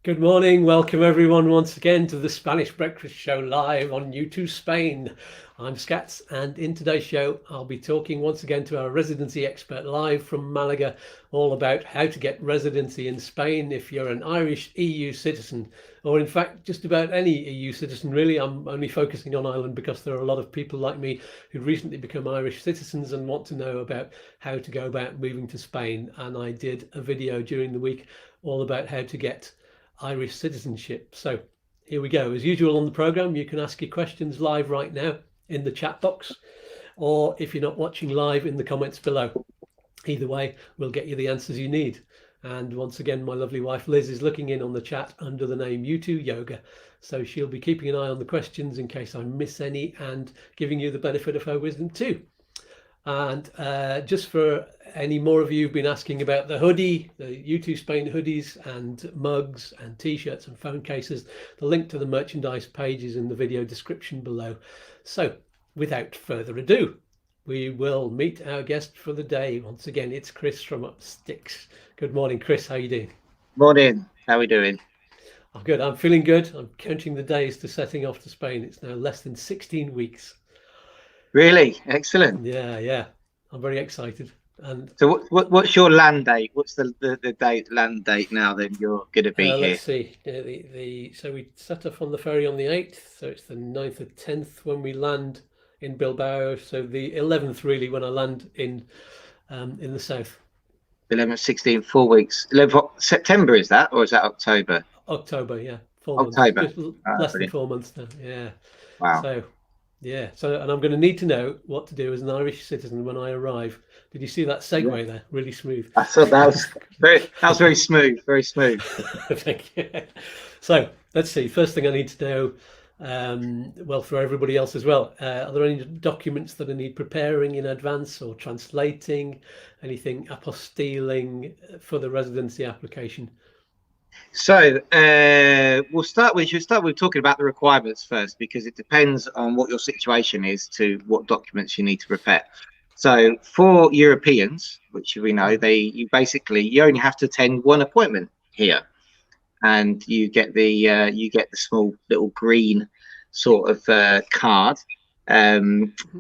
Good morning. Welcome everyone once again to the Spanish Breakfast Show live on YouTooSpain. I'm Skatz, and in today's show I'll be talking once again to our residency expert live from Malaga, all about how to get residency in Spain if you're an Irish EU citizen, or in fact just about any EU citizen really. I'm only focusing on Ireland because there are a lot of people like me who recently become Irish citizens and want to know about how to go about moving to Spain, and I did a video during the week all about how to get Irish citizenship. So here we go. As usual on the program, you can ask your questions live right now in the chat box, or if you're not watching live, in the comments below. Either way, we'll get you the answers you need. And once again, my lovely wife Liz is looking in on the chat under the name YouTube Yoga, so she'll be keeping an eye on the questions in case I miss any and giving you the benefit of her wisdom too. And just for any more of you who've been asking about the hoodie, the YouTooSpain hoodies and mugs and t-shirts and phone cases, the link to the merchandise page is in the video description below. So without further ado, we will meet our guest for the day. Once again, it's Chris from Upsticks. Good morning, Chris. How are you doing? Morning. How are we doing? I'm good. I'm feeling good. I'm counting the days to setting off to Spain. It's now less than 16 weeks. Really? Excellent. Yeah. I'm very excited. And so what's your land date? What's the land date now then you're going to be here? Let's see. So we set off on the ferry on the 8th, so it's the 9th or 10th when we land in Bilbao. So the 11th really when I land in the south. 11th, 16th, 4 weeks. 11th September is that, or is that October? October, yeah. 4 months. October. Just less than 4 months now. Yeah. Wow. So and I'm going to need to know what to do as an Irish citizen when I arrive. Did you see that segue there? Really smooth. I thought that was very smooth. Very smooth. Thank you. So let's see. First thing I need to know, well, for everybody else as well, are there any documents that I need preparing in advance or translating? Anything apostilling for the residency application? So we'll start with talking about the requirements first, because it depends on what your situation is to what documents you need to prepare. So for Europeans, which we know, you only have to attend one appointment here, and you get the small little green sort of card,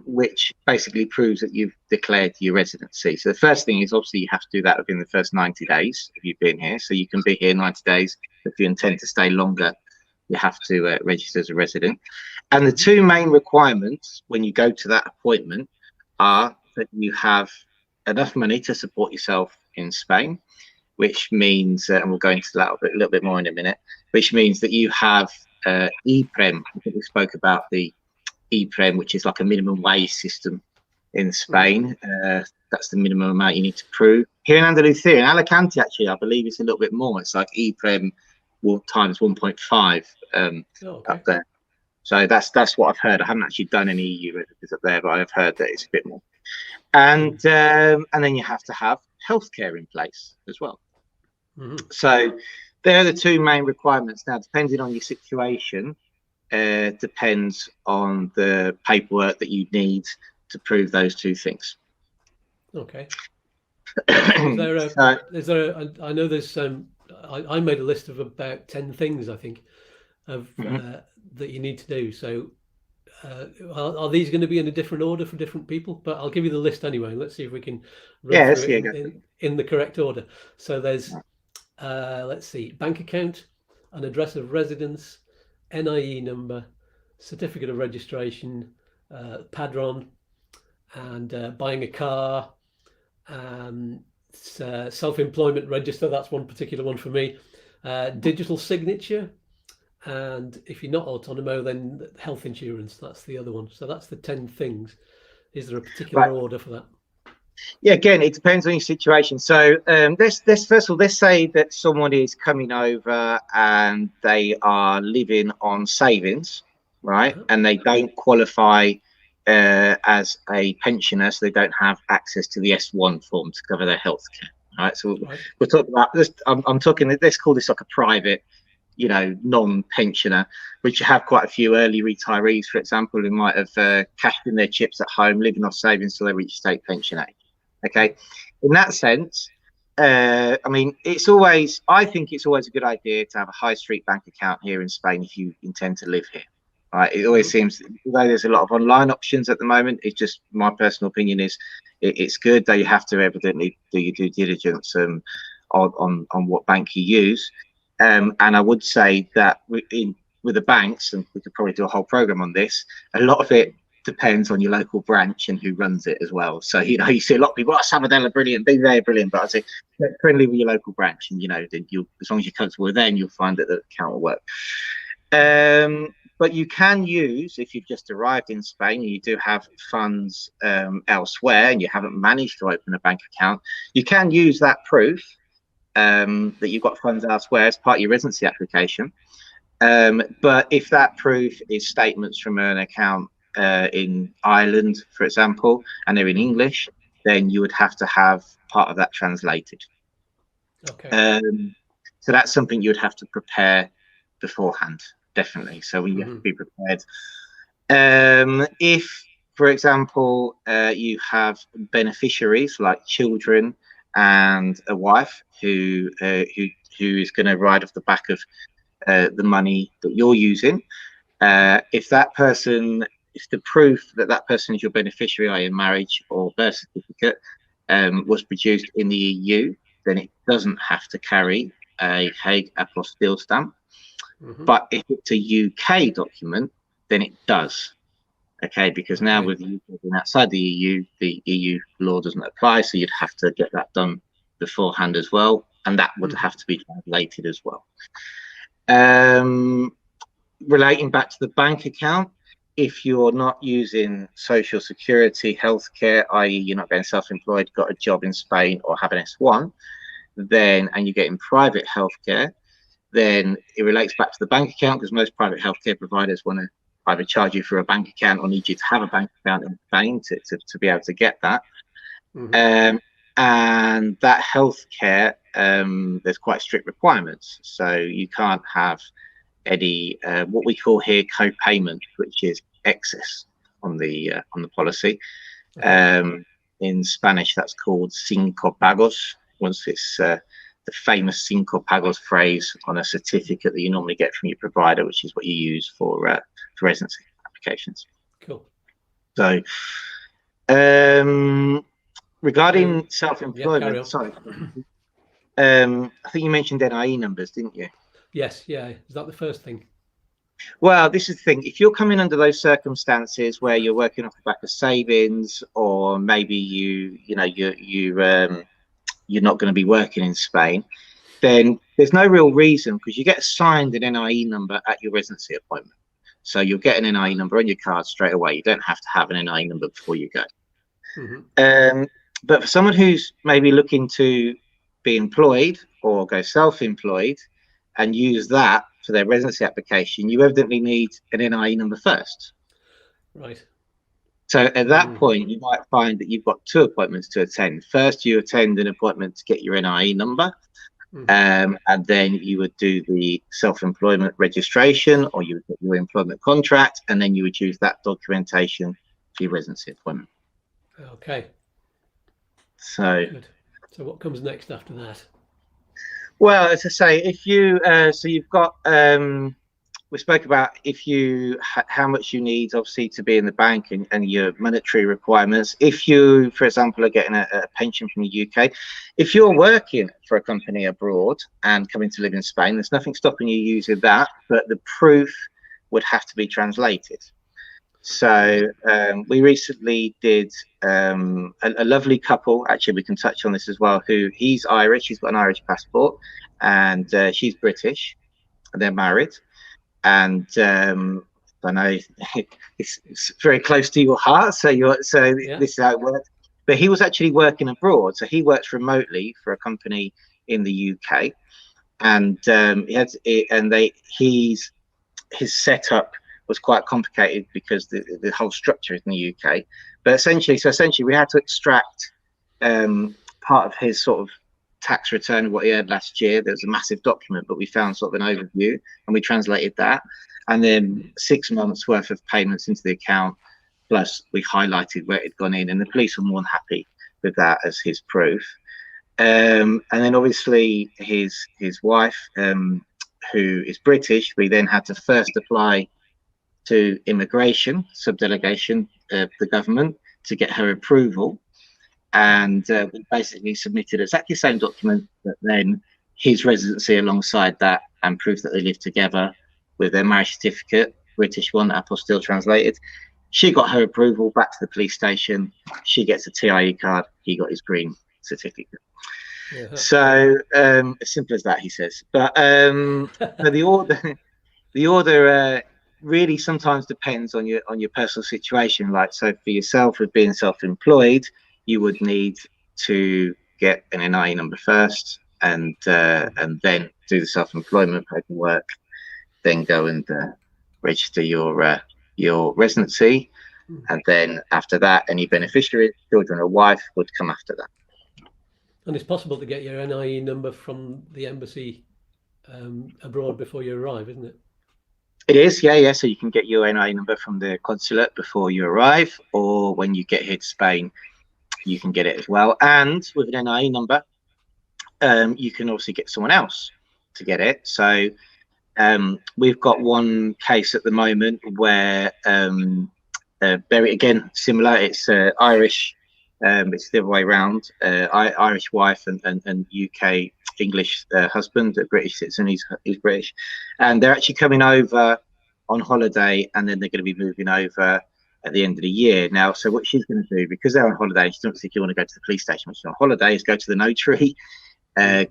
which basically proves that you've declared your residency. So the first thing is obviously you have to do that within the first 90 days if you've been here. So you can be here 90 days. If you intend to stay longer, you have to register as a resident. And the two main requirements when you go to that appointment are that you have enough money to support yourself in Spain, which means, and we'll go into that a little bit more in a minute, which means that you have EPREM. I think we spoke about the EPREM, which is like a minimum wage system in Spain. That's the minimum amount you need to prove. Here in Andalusia, in Alicante, actually, I believe it's a little bit more. It's like EPREM times 1.5 up there. So that's what I've heard. I haven't actually done any EU residencies up there, but I've heard that it's a bit more. And then you have to have healthcare in place as well. So they're the two main requirements. Now, depending on your situation, depends on the paperwork that you need to prove those two things. Okay. Is there I know there's I made a list of about 10 things I think of that you need to do. So are these going to be in a different order for different people? But I'll give you the list anyway. Let's see if we can run through it in the correct order. So there's let's see, bank account, an address of residence, NIE number, certificate of registration, Padron, and buying a car, self-employment register. That's one particular one for me. Digital signature, and if you're not autonomo, then health insurance. That's the other one. So that's the 10 things. Is there a particular order for that? Yeah, again, it depends on your situation. So let's first of all, let's say that someone is coming over and they are living on savings, right? And they don't qualify as a pensioner, so they don't have access to the S1 form to cover their health care. Right. So we'll talk about this. I'm talking, let's call this like a private, non-pensioner, which you have quite a few early retirees, for example, who might have cashed in their chips at home, living off savings till they reach state pension age. Okay, in that sense, I mean, I think it's always a good idea to have a high street bank account here in Spain if you intend to live here. Right? It always seems, although there's a lot of online options at the moment, it's just my personal opinion is it's good, though you have to evidently do your due diligence on what bank you use. And I would say that with the banks, and we could probably do a whole program on this, a lot of it depends on your local branch and who runs it as well. So, you see a lot of people, Sabadell are brilliant, they're brilliant, but I say get friendly with your local branch, and then as long as you're comfortable with them, you'll find that the account will work. But you can use, if you've just arrived in Spain and you do have funds elsewhere and you haven't managed to open a bank account, you can use that proof that you've got funds elsewhere as part of your residency application. But if that proof is statements from an account in Ireland, for example, and they're in English, then you would have to have part of that translated. Okay. So that's something you would have to prepare beforehand, definitely. So you have to be prepared. If, for example, you have beneficiaries like children and a wife who is going to ride off the back of the money that you're using, if the proof that person is your beneficiary, i.e. marriage or birth certificate, was produced in the EU, then it doesn't have to carry a Hague apostille stamp. But if it's a UK document, then it does. Okay, because now with the UK being outside the EU law doesn't apply, so you'd have to get that done beforehand as well, and that would have to be translated as well. Relating back to the bank account, if you're not using social security, healthcare, i.e. you're not being self-employed, got a job in Spain or have an S1, then, and you're getting private healthcare, then it relates back to the bank account, because most private healthcare providers want to either charge you for a bank account or need you to have a bank account in Spain to be able to get that. And that healthcare, there's quite strict requirements. So you can't have any what we call here co-payment, which is excess on the policy. In Spanish, that's called cinco pagos. Once it's the famous cinco pagos phrase on a certificate that you normally get from your provider, which is what you use for residency applications. Cool. So, regarding self-employment, sorry, I think you mentioned NIE numbers, didn't you? Yes, yeah. Is that the first thing? Well, this is the thing. If you're coming under those circumstances where you're working off the back of savings, or maybe you're not going to be working in Spain, then there's no real reason, because you get assigned an NIE number at your residency appointment. So you'll get an NIE number on your card straight away. You don't have to have an NIE number before you go. But for someone who's maybe looking to be employed or go self-employed and use that for their residency application, you evidently need an NIE number first. Right. So at that point, you might find that you've got two appointments to attend. First, you attend an appointment to get your NIE number, and then you would do the self-employment registration, or you would get your employment contract, and then you would use that documentation for your residency appointment. Okay. So, good. So what comes next after that? Well, as I say, if you so you've got we spoke about how much you need, obviously, to be in the bank and your monetary requirements. If you, for example, are getting a pension from the UK, if you're working for a company abroad and coming to live in Spain, there's nothing stopping you using that, but the proof would have to be translated. So we recently did a lovely couple, actually we can touch on this as well, who he's Irish, he's got an Irish passport, and she's British, and they're married. And I know it's very close to your heart, so This is how it works. But he was actually working abroad, so he works remotely for a company in the UK, and his setup was quite complicated because the whole structure is in the UK. But essentially we had to extract part of his sort of tax return of what he earned last year. There was a massive document, but we found sort of an overview and we translated that, and then 6 months worth of payments into the account, plus we highlighted where it had gone in, and the police were more than happy with that as his proof. And then obviously his wife, who is British, we then had to first apply to immigration subdelegation of the government to get her approval. And we basically submitted exactly the same document, but then his residency alongside that, and proof that they live together with their marriage certificate, British one, apostille translated. She got her approval, back to the police station. She gets a TIE card. He got his green certificate. Yeah. So as simple as that, he says. But the order really sometimes depends on your personal situation. Like, so for yourself, with being self-employed, you would need to get an NI number first, and then do the self-employment paperwork, then go and register your residency, and then after that, any beneficiaries, children or wife, would come after that. And it's possible to get your NIE number from the embassy abroad before you arrive, isn't it? It is, yeah. So you can get your NIE number from the consulate before you arrive, or when you get here to Spain, you can get it as well. And with an NIE number, you can obviously get someone else to get it. So we've got one case at the moment where very, again, similar. It's Irish. It's the other way around. Irish wife and UK English husband, a British citizen. He's British, and they're actually coming over on holiday, and then they're going to be moving over at the end of the year. Now, so what she's going to do, because they're on holiday, she doesn't think you want to go to the police station when she's on holiday, is go to the notary,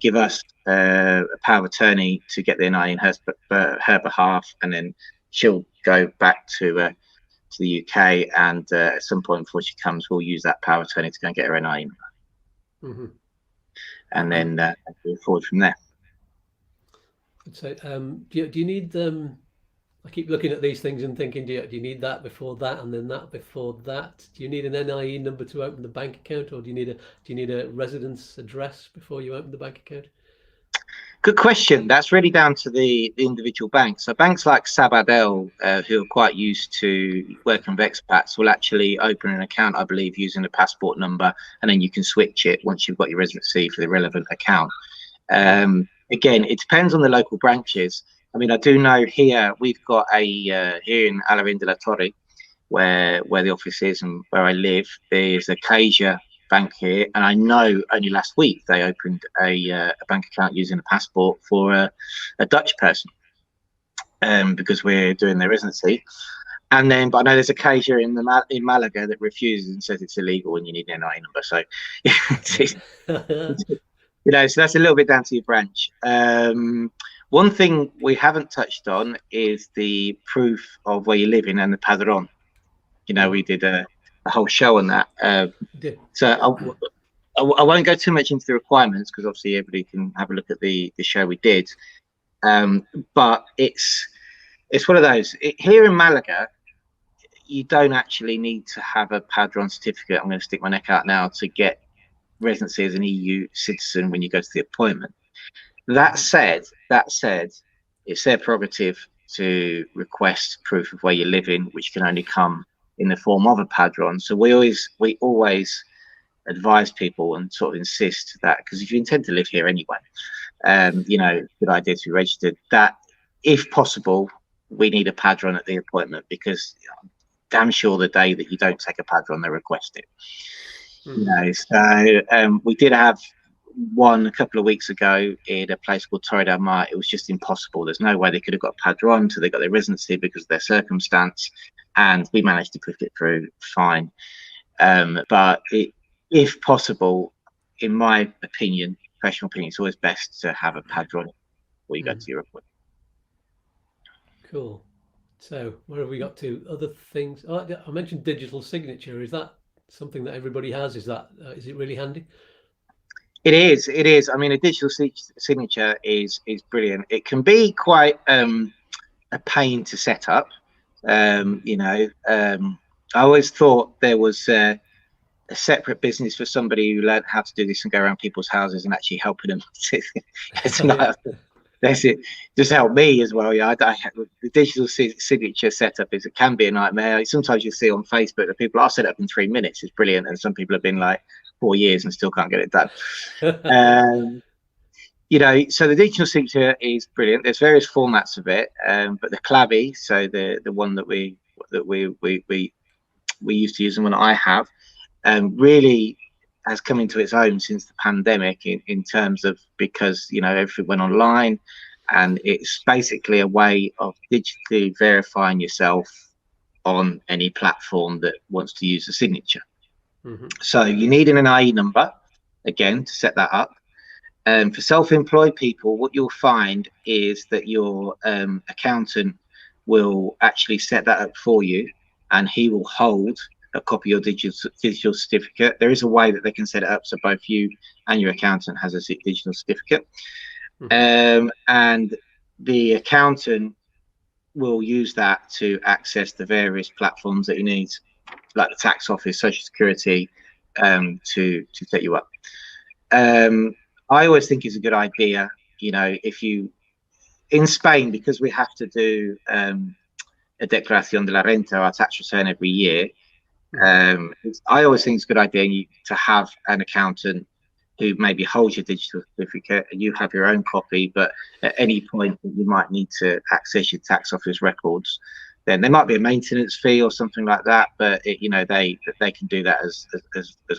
give us a power of attorney to get the NI in her behalf, and then she'll go back to the UK, and at some point before she comes, we'll use that power of attorney to go and get her NI. And then move forward from there. So, do you need? I keep looking at these things and thinking, do you need that before that, and then that before that? Do you need an NIE number to open the bank account, or do you need a residence address before you open the bank account? Good question. That's really down to the individual banks. So banks like Sabadell, who are quite used to working with expats, will actually open an account, I believe, using a passport number, and then you can switch it once you've got your residency for the relevant account. Again, it depends on the local branches. I mean, I do know here we've got here in Alarin de la Torre, where the office is and where I live, there's a Kasie bank here, and I know only last week they opened a bank account using a passport for a Dutch person, because we're doing their residency. And then, but I know there's a Kasie in Malaga that refuses and says it's illegal and you need an NI number. So, you know, so that's a little bit down to your branch. One thing we haven't touched on is the proof of where you're living and the Padron. You know, we did a whole show on that. So I won't go too much into the requirements, because obviously everybody can have a look at the show we did. But it's one of those. Here in Malaga, you don't actually need to have a Padron certificate. I'm going to stick my neck out now, to get residency as an EU citizen when you go to the appointment. That said, it's their prerogative to request proof of where you're living, which can only come in the form of a Padron. So we always advise people and sort of insist that, because if you intend to live here anyway, you know, good idea to be registered, that if possible, we need a Padron at the appointment, because I'm damn sure the day that you don't take a Padron, they request it. You know, so we did have one a couple of weeks ago in a place called Torre del Mar. It was just impossible. There's no way they could have got a Padron until they got their residency because of their circumstance, and we managed to push it through fine. But if possible, in my opinion, professional opinion, it's always best to have a Padron before you go to your appointment. Cool. So where have we got to? Other things? Oh, I mentioned digital signature. Is that something that everybody has? Is it really handy? It is. I mean, a digital signature is brilliant. It can be quite a pain to set up. You know, I always thought there was a separate business for somebody who learned how to do this and go around people's houses and actually helping them. It's not. That's it. Just help me as well. Yeah, the digital signature setup can be a nightmare. Sometimes you see on Facebook that people are set up in 3 minutes. It's brilliant, and some people have been like 4 years and still can't get it done. You know, so the digital signature is brilliant. There's various formats of it, but the clavi, so the one that we used to use and one I have, really has come into its own since the pandemic in terms of, because, you know, everything went online, and it's basically a way of digitally verifying yourself on any platform that wants to use a signature. So you need an NIE number, again, to set that up. For self-employed people, what you'll find is that your accountant will actually set that up for you, and he will hold a copy of your digital certificate. There is a way that they can set it up so both you and your accountant has a digital certificate. And the accountant will use that to access the various platforms that you need, like the tax office, social security, to set you up. I always think it's a good idea, you know, if you, in Spain, because we have to do a declaración de la renta, our tax return every year, I always think it's a good idea to have an accountant who maybe holds your digital certificate and you have your own copy, but at any point that you might need to access your tax office records, then there might be a maintenance fee or something like that, but it, you know, they can do that as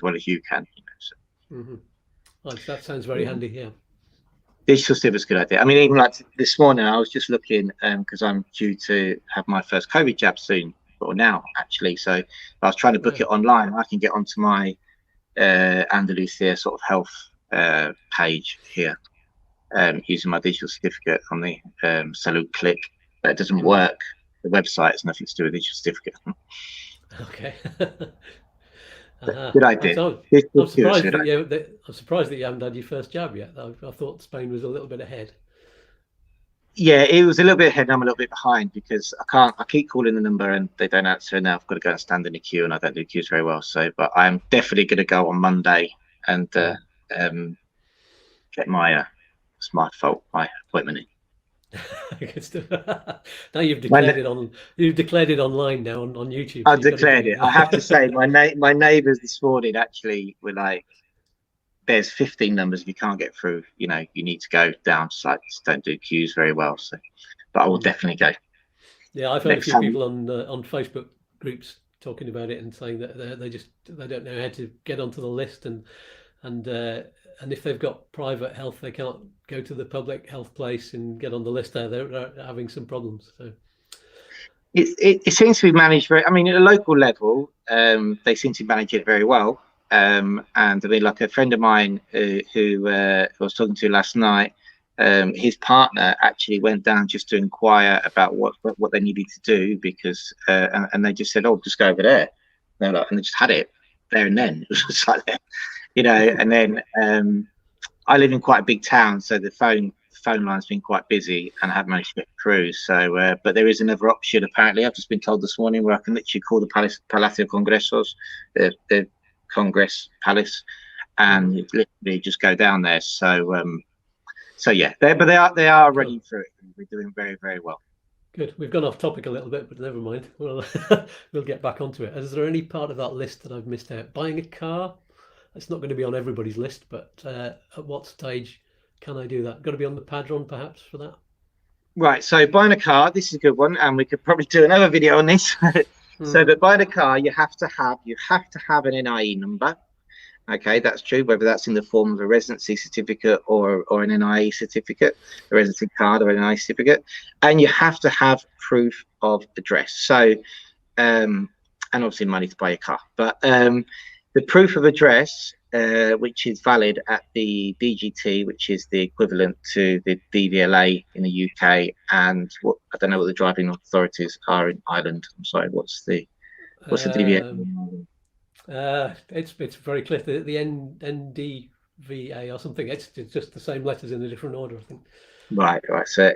well as you can, you know. So. Well, that sounds very handy. Yeah, digital certificate is a good idea. I mean, even like this morning, I was just looking because I'm due to have my first COVID jab soon, or now actually. So I was trying to book it online. I can get onto my Andalusia sort of health page here using my digital certificate on the Salud click, but it doesn't work. The website has nothing to do with digital certificate. Okay. Good idea. I'm surprised that you haven't had your first jab yet. I thought Spain was a little bit ahead. Yeah, it was a little bit ahead and I'm a little bit behind because I keep calling the number and they don't answer, and now I've got to go and stand in a queue, and I don't do queues very well. So, but I'm definitely going to go on Monday and get my it's my fault, my appointment in. Now you've declared it on. You've declared it online now on YouTube. I've declared it. I have to say, my neighbours this morning actually were like, "There's 15 numbers. If you can't get through, you know, you need to go down." So I just don't do queues very well. So, but I will definitely go. Yeah, I've heard a few people on Facebook groups talking about it and saying that they don't know how to get onto the list, and if they've got private health, they can't go to the public health place and get on the list there. They're having some problems. So it seems to be managed very. I mean, at a local level, they seem to manage it very well. And I mean, like a friend of mine who I was talking to last night, his partner actually went down just to inquire about what they needed to do because, and they just said, "Oh, just go over there." And they just had it there and then. It was just like that. You know, and then I live in quite a big town, so the phone line's been quite busy, and I haven't managed to get through. So, but there is another option apparently. I've just been told this morning where I can literally call the Palacio Congresos, the Congress Palace, and literally just go down there. So, so yeah, they are running through it. We're doing very, very well. Good. We've gone off topic a little bit, but never mind. We'll get back onto it. Is there any part of that list that I've missed out? Buying a car? It's not going to be on everybody's list, but at what stage can I do that? Got to be on the Padron perhaps for that? Right, so buying a car, this is a good one, and we could probably do another video on this. So, but buying a car, you have to have an NIE number. Okay, that's true, whether that's in the form of a residency certificate or an NIE certificate, a residency card or an NIE certificate, and you have to have proof of address. So, and obviously money to buy a car, but the proof of address, which is valid at the DGT, which is the equivalent to the DVLA in the UK, and I don't know what the driving authorities are in Ireland. I'm sorry, what's the DVLA? It's very clear. The NDVA or something. It's just the same letters in a different order, I think. Right. So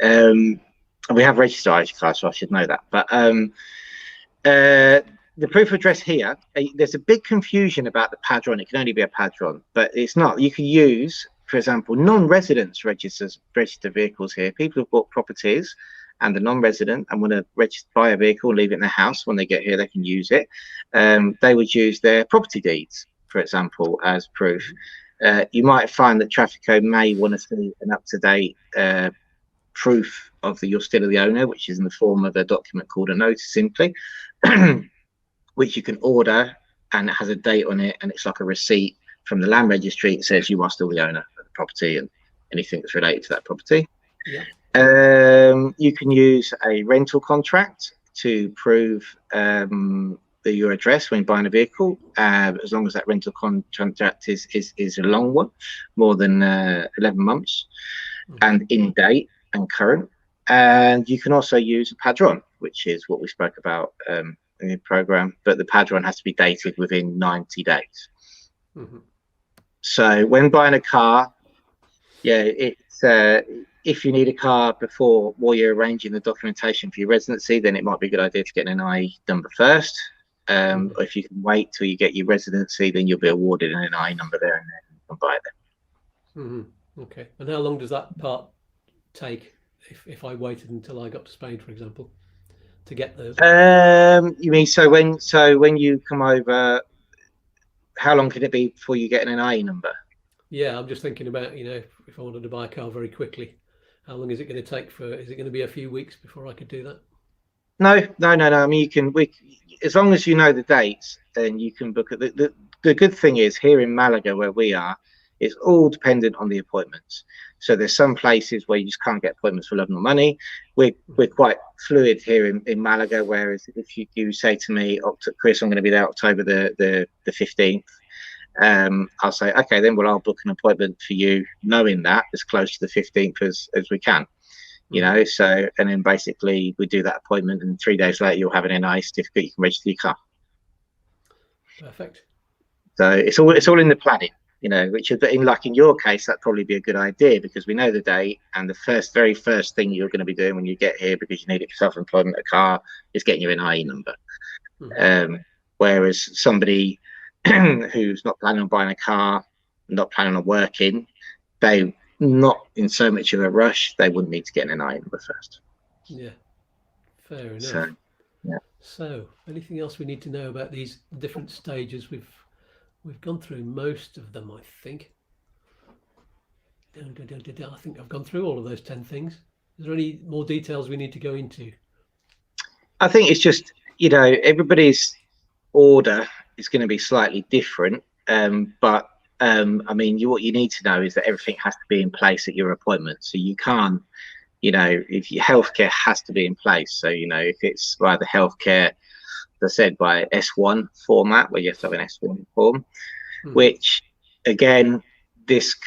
we have registered Irish cars, so I should know that. But the proof of address here, there's a big confusion about the Padron. It can only be a Padron, but it's not. You can use, for example, non-residents register vehicles here. People who've bought properties and the non-resident and want to buy a vehicle, leave it in their house. When they get here, they can use it. They would use their property deeds. for example, as proof, you might find that Traffico may want to see an up-to-date proof of that you're still the owner, which is in the form of a document called a notice simply, which you can order, and it has a date on it, and it's like a receipt from the land registry. It says you are still the owner of the property and anything that's related to that property. Yeah. You can use a rental contract to prove your address when buying a vehicle, as long as that rental contract is a long one, more than 11 months, and in date and current. And you can also use a Padron, which is what we spoke about in the program, but the Padron has to be dated within 90 days. So when buying a car, it's if you need a car while you're arranging the documentation for your residency, then it might be a good idea to get an NI number first. Or if you can wait till you get your residency, then you'll be awarded an NI number there, and then you can buy it then. Okay. And how long does that part take if I waited until I got to Spain, for example, to get the? You mean so when you come over, how long can it be before you get an NI number? Yeah, I'm just thinking about, if I wanted to buy a car very quickly, how long is it going to take is it going to be a few weeks before I could do that? No. I mean, as long as you know the dates, then you can book it. The good thing is here in Malaga, where we are, it's all dependent on the appointments. So there's some places where you just can't get appointments for love nor money. We're quite fluid here in Malaga, whereas if you say to me, Chris, I'm going to be there October the 15th, I'll say, okay, then I'll book an appointment for you, knowing that as close to the 15th as we can. So, and then basically we do that appointment, and 3 days later you'll have an NI certificate, you can register your car. Perfect. So it's all in the planning, which is, in your case, that'd probably be a good idea, because we know the date, and the very first thing you're going to be doing when you get here, because you need it for self-employment, a car, is getting your NI number. Whereas somebody who's not planning on buying a car, not planning on working, they not in so much of a rush, they wouldn't need to get an NI number first. Yeah, fair enough. So anything else we need to know about these different stages? We've gone through most of them, I think. I think I've gone through all of those 10 things. Is there any more details we need to go into? I think it's just, everybody's order is going to be slightly different, but I mean, what you need to know is that everything has to be in place at your appointment. So you can't, if your healthcare has to be in place. So, if it's either healthcare, as I said, by S1 format, where you have to have an S1 form, which again, this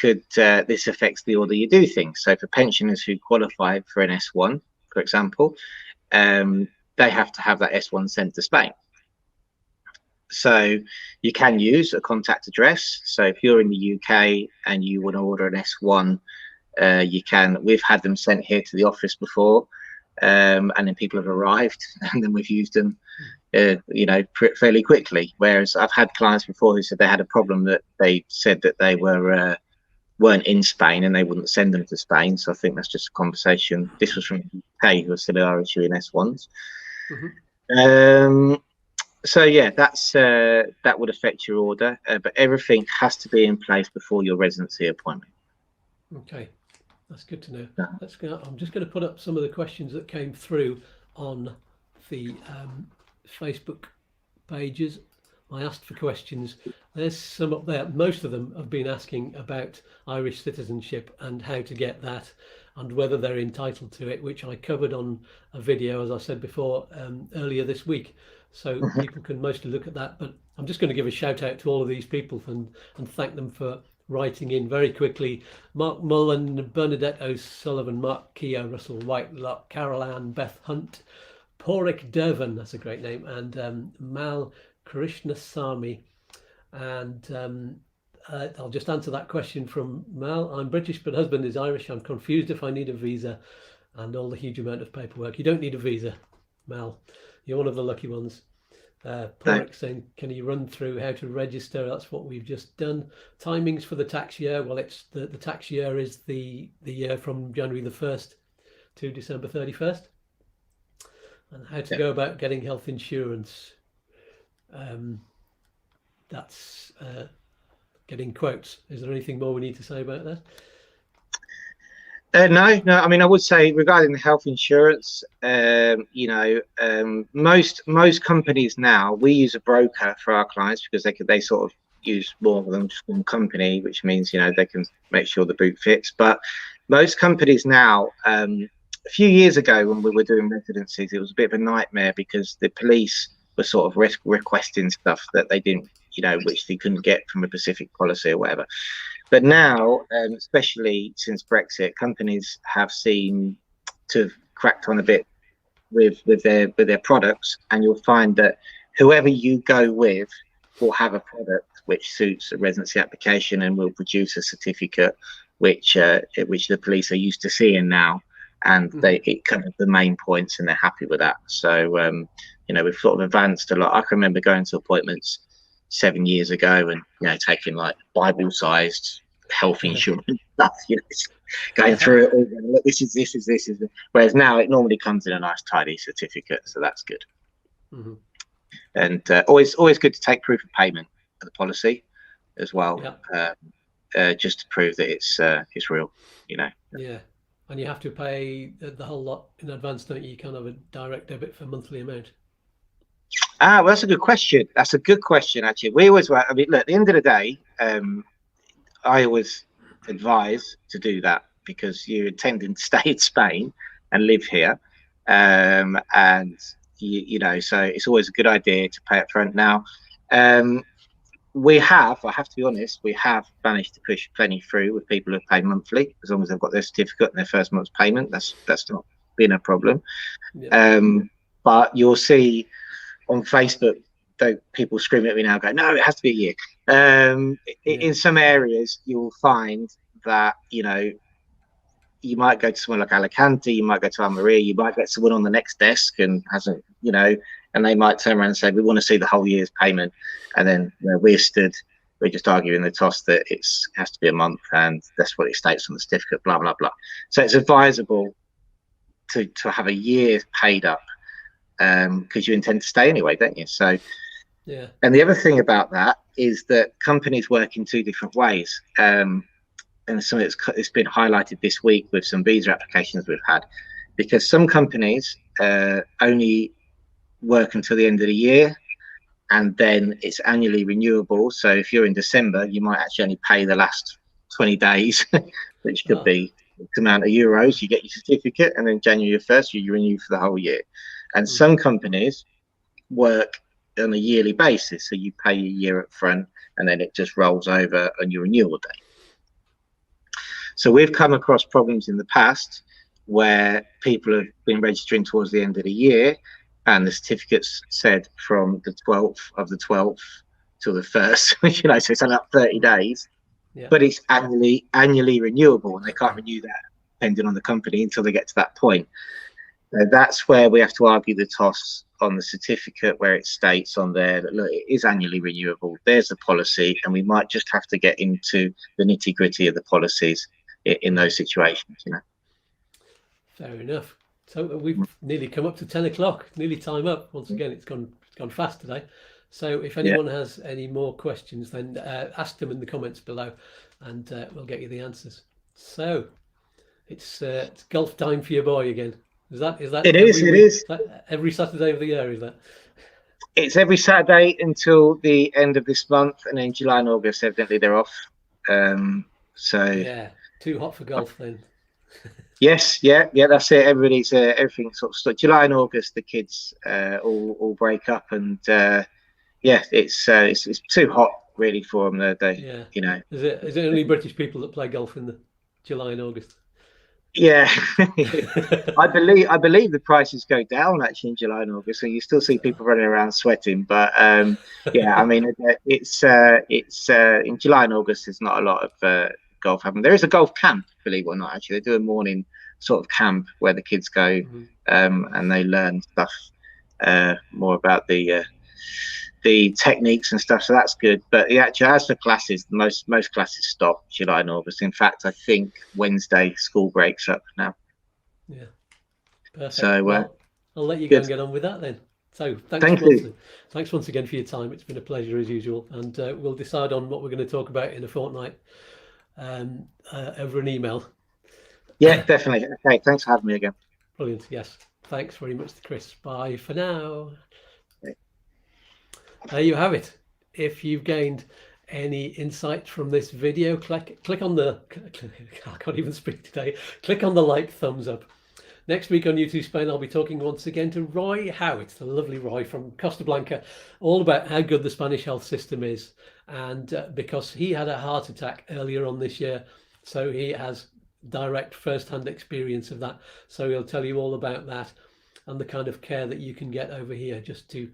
affects the order you do things. So for pensioners who qualify for an S1, for example, they have to have that S1 sent to Spain. So you can use a contact address. So if you're in the UK and you want to order an S1, you can. We've had them sent here to the office before, and then people have arrived, and then we've used them, fairly quickly. Whereas I've had clients before who said they had a problem, that they said that they weren't in Spain and they wouldn't send them to Spain. So I think that's just a conversation. This was from the UK, who still are issuing S1s. So yeah, that would affect your order, but everything has to be in place before your residency appointment. Okay, that's good to know. I'm just going to put up some of the questions that came through on the Facebook pages. I asked for questions. There's some up there. Most of them have been asking about Irish citizenship and how to get that, and whether they're entitled to it, which I covered on a video, as I said before, earlier this week. So people can mostly look at that. But I'm just going to give a shout out to all of these people and thank them for writing in very quickly. Mark Mullen, Bernadette O'Sullivan, Mark Keogh, Russell Whitelock, Carol Ann, Beth Hunt, Porrick Dervan, that's a great name, and Mal Krishnasamy. And I'll just answer that question from Mal. I'm British, but husband is Irish. I'm confused if I need a visa and all the huge amount of paperwork. You don't need a visa, Mal. You're one of the lucky ones. Porrick saying, can you run through how to register? That's what we've just done. Timings for the tax year. Well, it's the tax year is the year from January the 1st to December 31st. And how to go about getting health insurance. that's getting quotes. Is there anything more we need to say about that? No. I mean, I would say regarding the health insurance, most companies now, we use a broker for our clients because they sort of use more than just one company, which means they can make sure the boot fits. But most companies now, a few years ago when we were doing residencies, it was a bit of a nightmare because the police were sort of requesting stuff that they didn't, which they couldn't get from a specific policy or whatever. But now, especially since Brexit, companies have seemed to have cracked on a bit with their products, and you'll find that whoever you go with will have a product which suits a residency application and will produce a certificate which the police are used to seeing now, and it covers the main points, and they're happy with that. So we've sort of advanced a lot. I can remember going to appointments 7 years ago and taking like Bible-sized health insurance stuff, going through it all. Look, this is. Whereas now it normally comes in a nice tidy certificate, so that's good. And always good to take proof of payment of the policy as well, just to prove that it's real. Yeah, and you have to pay the whole lot in advance, don't you? You can't have a direct debit for monthly amount. Well, that's a good question. That's a good question, actually. We always, I mean, look, at the end of the day, I always advise to do that because you're intending to stay in Spain and live here. And, so it's always a good idea to pay up front. Now, I have to be honest, we have managed to push plenty through with people who pay monthly, as long as they've got their certificate and their first month's payment. That's not been a problem. Yeah. But you'll see on Facebook, though, people screaming at me now, go, no, it has to be a year. In some areas, you'll find that, you might go to someone like Alicante, you might go to Almeria, you might get someone on the next desk and hasn't, and they might turn around and say, we want to see the whole year's payment. And then we're just arguing the toss that it has to be a month and that's what it states on the certificate, blah, blah, blah. So it's advisable to have a year paid up because you intend to stay anyway, don't you? So, yeah. And the other thing about that is that companies work in two different ways. And something it's been highlighted this week with some visa applications we've had, because some companies only work until the end of the year, and then it's annually renewable. So if you're in December, you might actually only pay the last 20 days, which could be the amount of euros. You get your certificate, and then January 1st, you renew for the whole year. And some companies work on a yearly basis, so you pay a year up front, and then it just rolls over on your renewal date. So we've come across problems in the past where people have been registering towards the end of the year, and the certificates said from the 12th of the 12th till the 1st, so it's only up 30 days, but it's annually renewable, and they can't renew that depending on the company until they get to that point. That's where we have to argue the toss on the certificate, where it states on there that, look, it is annually renewable. There's the policy, and we might just have to get into the nitty-gritty of the policies in those situations, Fair enough. So we've nearly come up to 10 o'clock, nearly time up. Once again, it's gone fast today. So if anyone has any more questions, then ask them in the comments below, and we'll get you the answers. So it's golf time for your boy again. Is that it is every Saturday of the year? Is that? It's every Saturday until the end of this month, and then July and August, evidently they're off. So yeah, too hot for golf then. Yes, that's it. Everybody's everything sort of stuck. July and August, the kids all break up, and it's too hot really for them. Is it only British people that play golf in the July and August? Yeah, I believe the prices go down actually in July and August, so you still see people running around sweating. But I mean, it's in July and August. There's not a lot of golf happening. There is a golf camp, believe it or not. Actually, they do a morning sort of camp where the kids go and they learn stuff more about the techniques and stuff, so that's good. But actually, as for classes, most classes stop July and August. In fact, I think Wednesday school breaks up now. Yeah, perfect. So I'll let you go and get on with that then. So Thank you. thanks once again for your time. It's been a pleasure as usual, and we'll decide on what we're going to talk about in a fortnight over an email. Yeah, definitely. Okay, thanks for having me again. Brilliant. Yes. Thanks very much, Chris. Bye for now. Okay. There you have it. If you've gained any insight from this video, click on the I can't even speak today. Click on the like thumbs up. Next week on YouTooSpain, I'll be talking once again to Roy Howitt, the lovely Roy from Costa Blanca, all about how good the Spanish health system is. And because he had a heart attack earlier on this year, so he has direct first-hand experience of that. So he'll tell you all about that and the kind of care that you can get over here, just to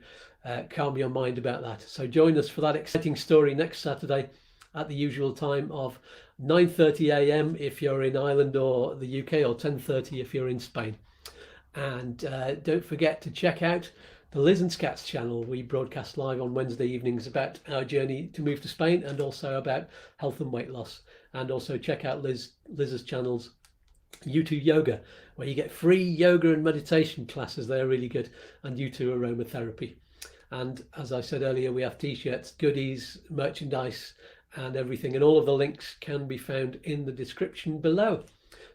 calm your mind about that. So join us for that exciting story next Saturday at the usual time of 9:30 a.m. if you're in Ireland or the UK, or 10:30 if you're in Spain. And don't forget to check out the Liz and Skatz channel. We broadcast live on Wednesday evenings about our journey to move to Spain, and also about health and weight loss. And also check out Liz's channel's YouTube Yoga, where you get free yoga and meditation classes. They're really good. And YouTube Aromatherapy. And as I said earlier, we have t-shirts, goodies, merchandise, and everything, and all of the links can be found in the description below.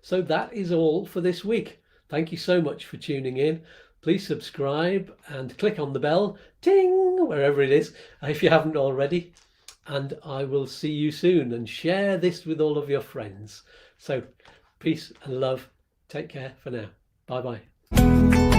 So that is all for this week. Thank you so much for tuning in. Please subscribe and click on the bell, ting, wherever it is, if you haven't already. And I will see you soon, and share this with all of your friends. So peace and love. Take care for now. Bye bye.